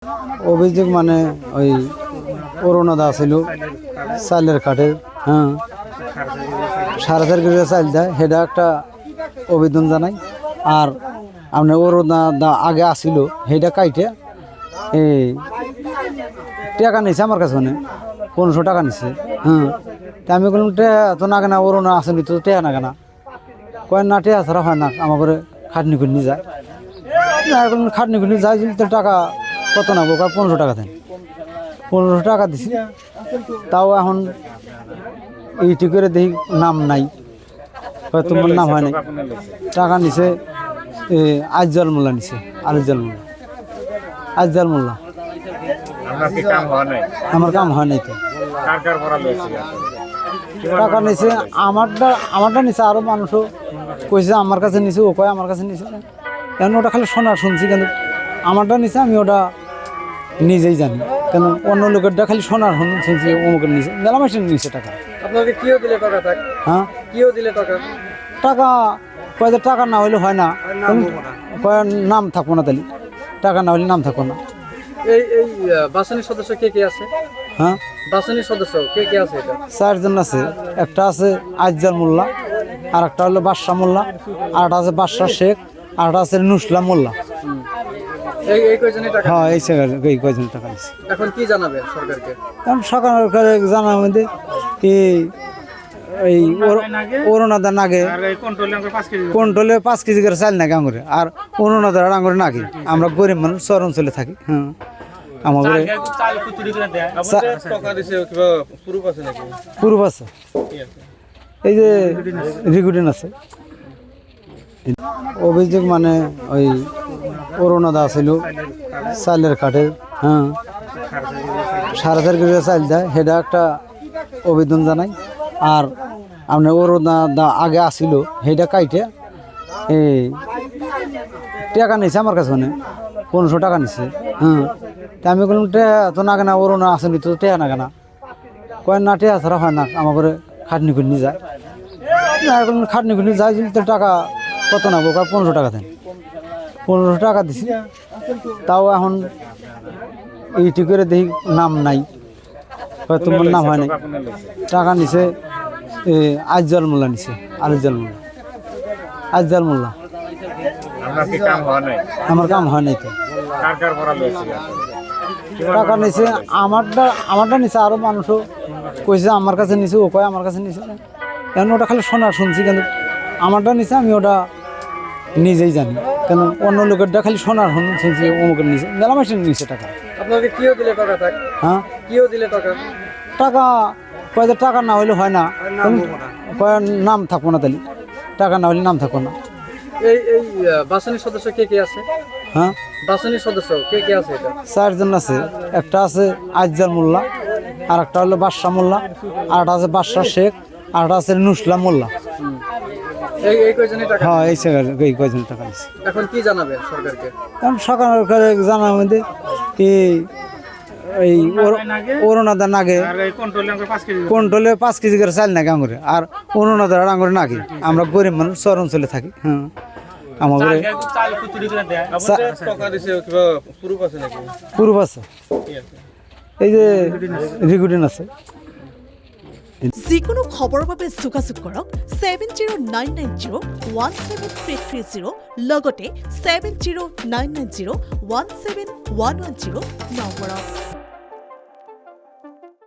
অভিযোগ মানে ওই অরুণদা ছিল চালের কাঠের, হ্যাঁ 4.5 কেজি চাল দেয়, সেটা একটা আবেদন জানাই। আর আপনার অরুণদা আগে আসিল, সেটা কাইটে এই টাকা নিছে আমার কাছে, মানে 1500 টাকা নিছে। হ্যাঁ, তা আমি বললাম টেয়া তো না কেনা, অরুণা আসেনি তো টেয়া না কেনা, কয়েন না টেয়া ছাড়া হয় না, আমার করে খাটনি করে নিয়ে যায়। খাটনি করে নিয়ে যায় তো টাকা কত না বোকা, 1500 টাকা দেন। 1500 টাকা দিছি, তাও এখন এইটি করে দেখি নাম নাই, তোমার নাম হয় নাই। টাকা নিছে আজল মোল্লা নিছে, আলিজাল মোল্লা, আজল মোল্লা। আমার কাম হয় নাই তো। টাকা নিছে আমারটা নিছে, আরো মানুষও কইছে আমার কাছে নিছে, ও কয় আমার কাছে নিছে। কেন ওটা খালি শোনা শুনছি, কিন্তু আমারটা নিছে আমি ওটা নিজেই জানি। কেন অন্য লোকেরটা খালি শোনার শুনছি অমুকের নিছে, মেলা মাসের নিছে টাকা। আপনাকে কিও দিলে টাকা? হ্যাঁ, কিও দিলে টাকা? টাকা কয় টাকা না হইলে হয় না, কয় নাম থাকবো না, তাহলে টাকা না হলে নাম থাকবো না। এই বাসনের সদস্য কে কে আছে? হ্যাঁ, বাসনের সদস্য কে কে আছে? এটা 4 জন আছে। একটা আছে আজজাল মোল্লা, আর একটা হলো বাদশাহ মোল্লা, আর একটা আছে বাদশাহ শেখ, আর একটা আছে নুসলা মোল্লা। এই কয়জনই টাকা? হ্যাঁ, এই কয়জন টাকা নিচ্ছে। এখন কি জানাবেন সরকারকে? কারণ সরকারে জানার মধ্যে এই অরুণাদার নাগে কন্ট্রোলে 5 কেজি করে চাল নাকি আঙুরে, আর অরুণাদার আঙুরে নাকি। আমরা গরিব মানুষ, শহর অঞ্চলে থাকি। হ্যাঁ, আমাদের পূর্ব আছে, এই যে রিগুডিন আছে। অভিযোগ মানে ওই অরুণদা ছিল চালের কাঠের, হ্যাঁ 4.5 কেজি চাল দেয়, সেটা একটা আবেদন জানাই। আর আপনার অরুণদা আগে আসিল, সেটা কাইটে এই টাকা নিছে আমার কাছে, মানে 1500 টাকা নিছে। হ্যাঁ, তা আমি বললাম টেয়া তো না কেনা, অরুণা আসেনি তো টেয়া না কেনা, কয়েন না টেয়া ছাড়া হয় না, আমার করে খাটনি করে নিয়ে যায়। খাটনি করে নিয়ে যায় তো টাকা কত না বোকা, 1500 টাকা দেন। 1500 টাকা দিছি, তাও এখন এইটি করে দেখি নাম নাই, তোমার নাম হয় নাই। টাকা নিছে আজল মোল্লা নিছে, আলিজাল মোল্লা, আজল মোল্লা। আমার কাম হয় নাই তো। টাকা নিছে আমারটা নিছে, আরো মানুষও কইছে আমার কাছে নিছে, ও কয় আমার কাছে নিছে। কেন ওটা খালি শোনা শুনছি, কিন্তু আমারটা নিছে আমি ওটা নিজেই জানি। কেন অন্য লোকেরটা খালি শোনার শুনছি অমুকের নিছে, মেলা মাসের নিছে টাকা। আপনাকে কিও দিলে টাকা? হ্যাঁ, কিও দিলে টাকা? টাকা কয় টাকা না হইলে হয় না, কয় নাম থাকবো না, তাহলে টাকা না হলে নাম থাকবো না। এই বাসনের সদস্য কে কে আছে? হ্যাঁ, বাসনের সদস্য কে কে আছে? এটা 4 জন আছে। একটা আছে আজজাল মোল্লা, আর একটা হলো বাদশাহ মোল্লা, আর একটা আছে বাদশাহ শেখ, আর একটা আছে নুসলা মোল্লা। এই কয়জনই টাকা? হ্যাঁ, এই কয়জন টাকা নিচ্ছে। এখন কি জানাবেন সরকারকে? কারণ সরকারে জানার মধ্যে এই অরুণাদার নাগে কন্ট্রোলে 5 কেজি করে চাল নাকি আঙুরে, আর অরুণাদার আঙুরে নাকি। আমরা গরিব মানুষ, শহর অঞ্চলে থাকি। হ্যাঁ, আমাদের পূর্ব আছে, এই যে রিগুডিন আছে। যিকোনো খবৰৰ বাবে যোগাযোগ কৰক 7099017330 লগতে 7099017110 নম্বৰত।